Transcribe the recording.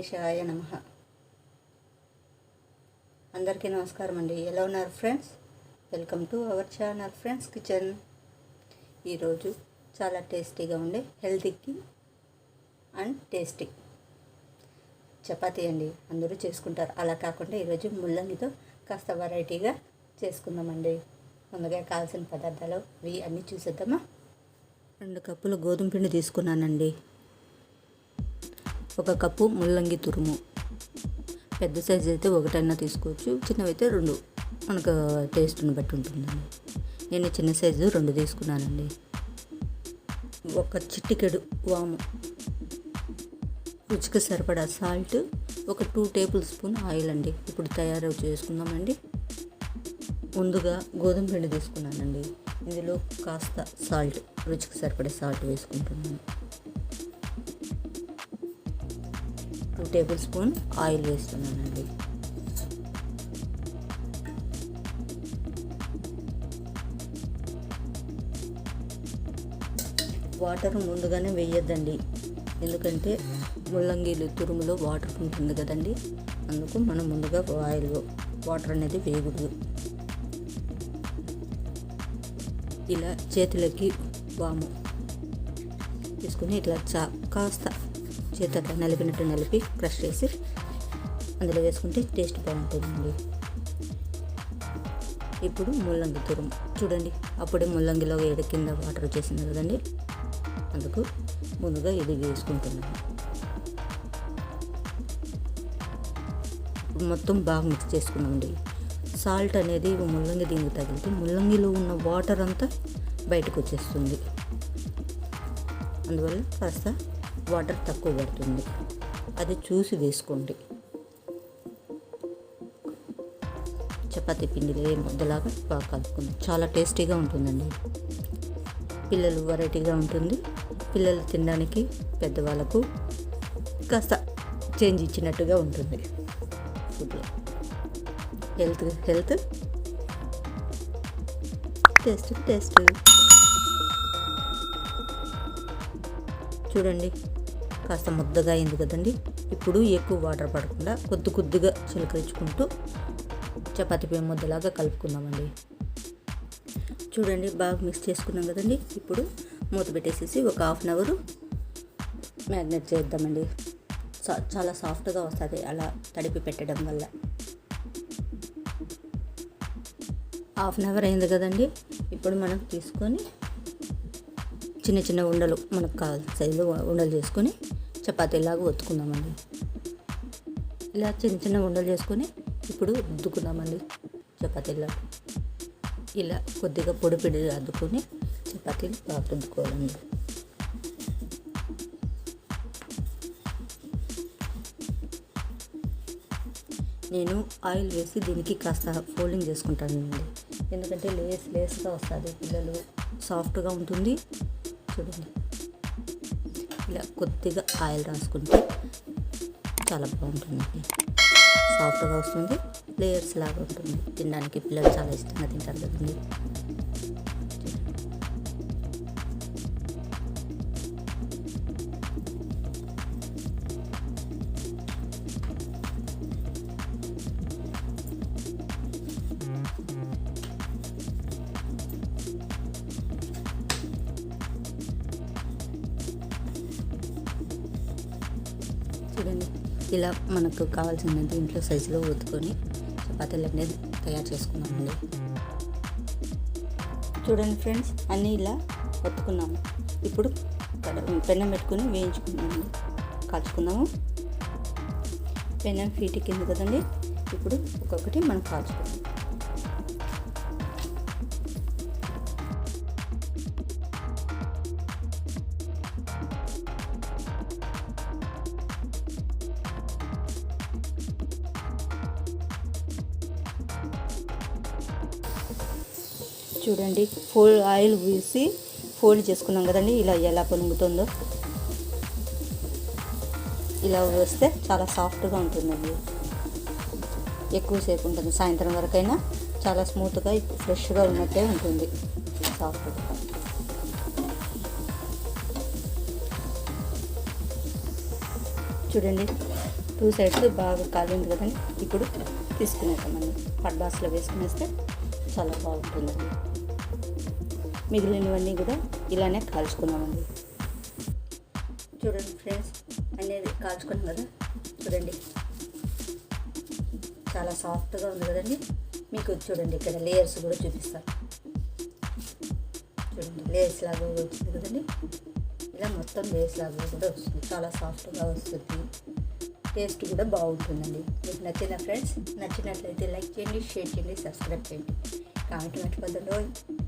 గణేశాయ నమః. అందరికీ నమస్కారం అండి. ఎలా ఉన్నారు friends? Welcome to our channel friends kitchen. ఈరోజు చాలా టేస్టీగా ఉండే హెల్తీకి అండ్ టేస్టీ చపాతీ అండి. అందరూ చేసుకుంటారు. అలా కాకుండా ఈరోజు ముల్లంగితో కాస్త వెరైటీగా చేసుకుందామండి. ముందుగా కావాల్సిన పదార్థాలు అన్నీ చూసేద్దామా. 2 కప్పులు గోధుమ పిండి తీసుకున్నానండి. 1 కప్పు ముల్లంగి తురుము. పెద్ద సైజు అయితే 1 తీసుకోవచ్చు, చిన్నవైతే 2, మనకు టేస్ట్ని బట్టి ఉంటుందండి. నేను చిన్న సైజు 2 తీసుకున్నానండి. 1 చిటికెడు వాము, రుచికి సరిపడా సాల్ట్, 2 టేబుల్ స్పూన్ ఆయిల్ అండి. ఇప్పుడు తయారు చేసుకుందామండి. ముందుగా గోధుమ పిండి తీసుకున్నానండి. ఇందులో కాస్త సాల్ట్, రుచికి సరిపడే సాల్ట్ వేసుకుంటున్నాను. 2 టేబుల్ స్పూన్ ఆయిల్ వేస్తున్నానండి. వాటర్ ముందుగానే వేయొద్దండి, ఎందుకంటే ముల్లంగిలు తురుములో వాటర్ ఉంటుంది కదండి. అందుకు మనం ముందుగా వాటర్ అనేది వేయకూడదు. ఇలా చేతులకి వాము తీసుకుని ఇట్లా కాస్త చేతి అట్లా నలిపి క్రష్ చేసి అందులో వేసుకుంటే టేస్ట్ బాగుంటుందండి. ఇప్పుడు ముల్లంగి తురుము చూడండి, అప్పుడే ముల్లంగిలో కింద వాటర్ వచ్చేసింది కదండి. అందుకు ముందుగా ఇది వేసుకుంటున్నాను. ఇప్పుడు మొత్తం బాగా మిక్స్ చేసుకున్నామండి. సాల్ట్ అనేది ముల్లంగి దీనికి తగిలితే ముల్లంగిలో ఉన్న వాటర్ అంతా బయటకు వచ్చేస్తుంది. అందువల్ల కాస్త వాటర్ తక్కువ పడుతుంది, అది చూసి వేసుకోండి. చపాతీ పిండిలో ముద్దలాగా బాగా కలుపుకుంది. చాలా టేస్టీగా ఉంటుందండి. పిల్లలు వెరైటీగా ఉంటుంది. పిల్లలు తినడానికి, పెద్దవాళ్ళకు కాస్త చేంజ్ ఇచ్చినట్టుగా ఉంటుంది. ఫుడ్లో హెల్త్ టేస్ట్. చూడండి, కాస్త ముద్దగా అయింది కదండి. ఇప్పుడు ఎక్కువ వాటర్ పడకుండా కొద్దిగా చిలకరించుకుంటూ చపాతీ పిండి ముద్దలాగా కలుపుకుందామండి. చూడండి, బాగా మిక్స్ చేసుకున్నాం కదండి. ఇప్పుడు మూత పెట్టేసేసి ఒక 1/2 అవర్ మ్యారినేట్ చేద్దామండి. చాలా సాఫ్ట్గా వస్తుంది అలా తడిపి పెట్టడం వల్ల. 1/2 అవర్ అయింది కదండి. ఇప్పుడు మనం తీసుకొని చిన్న ఉండలు, మనకు కావాల్సిన సైజులో ఉండలు చేసుకొని చపాతీలాగా ఒత్తుకుందామండి. ఇలా చిన్న ఉండలు చేసుకొని ఇప్పుడు రుద్దుకుందామండి చపాతీలా. ఇలా కొద్దిగా పొడి అద్దుకొని చపాతీలు బాగా రుద్దుకోవాలండి. నేను ఆయిల్ వేసి దీనికి కాస్త ఫోల్డింగ్ చేసుకుంటానండి, ఎందుకంటే లేస్గా వస్తుంది. పిల్లలు సాఫ్ట్గా ఉంటుంది. చూడండి, ఇలా కొద్దిగా ఆయిల్ రాసుకుంటే చాలా బాగుంటుందండి. సాఫ్ట్గా వస్తుంది, లేయర్స్ లాగా ఉంటుంది. తినడానికి పిల్లలు చాలా ఇష్టంగా తింటారు కదండి. చూడండి, ఇలా మనకు కావాల్సినంత ఇంట్లో సైజులో ఒత్తుకొని చపాతీలు అనేది తయారు చేసుకున్నామండి. చూడండి ఫ్రెండ్స్, అన్నీ ఇలా ఒత్తుకున్నాము. ఇప్పుడు పెనం పెట్టుకొని వేయించుకున్నాము, కాల్చుకుందాము. పెనం ఫీట్ కింద కదండి. ఇప్పుడు ఒక్కొక్కటి మనం కాల్చుకుందాం. చూడండి, ఆయిల్ వేసి ఫోల్డ్ చేసుకున్నాం కదండి. ఇలా ఎలా పొంగుతుందో ఇలా వేస్తే చాలా సాఫ్ట్గా ఉంటుందండి. ఎక్కువసేపు ఉంటుంది. సాయంత్రం వరకైనా చాలా స్మూత్గా ఫ్రెష్గా ఉన్నట్టే ఉంటుంది, సాఫ్ట్గా. చూడండి, టూ సైడ్స్ బాగా కాలింది కదండి. ఇప్పుడు తీసుకునేద్దామండి. హాట్ బాక్స్లో వేసుకునేస్తే చాలా బాగుంటుందండి. మిగిలినవన్నీ కూడా ఇలానే కాల్చుకున్నామండి. చూడండి ఫ్రెండ్స్, అనేది కాల్చుకున్నాం కదా, చూడండి చాలా సాఫ్ట్గా ఉంది కదండి. మీకు చూడండి ఇక్కడ లేయర్స్ కూడా చూపిస్తాను. చూడండి లేయర్స్ లాగా వచ్చింది కదండి. ఇలా మొత్తం లేయర్స్ లాగా కూడా వస్తుంది. చాలా సాఫ్ట్గా వస్తుంది. టేస్ట్ కూడా బాగుంటుందండి. మీకు నచ్చిన ఫ్రెండ్స్, నచ్చినట్లయితే లైక్ చేయండి, షేర్ చేయండి, సబ్స్క్రైబ్ చేయండి, కామెంట్ మర్చిపోద్దండి.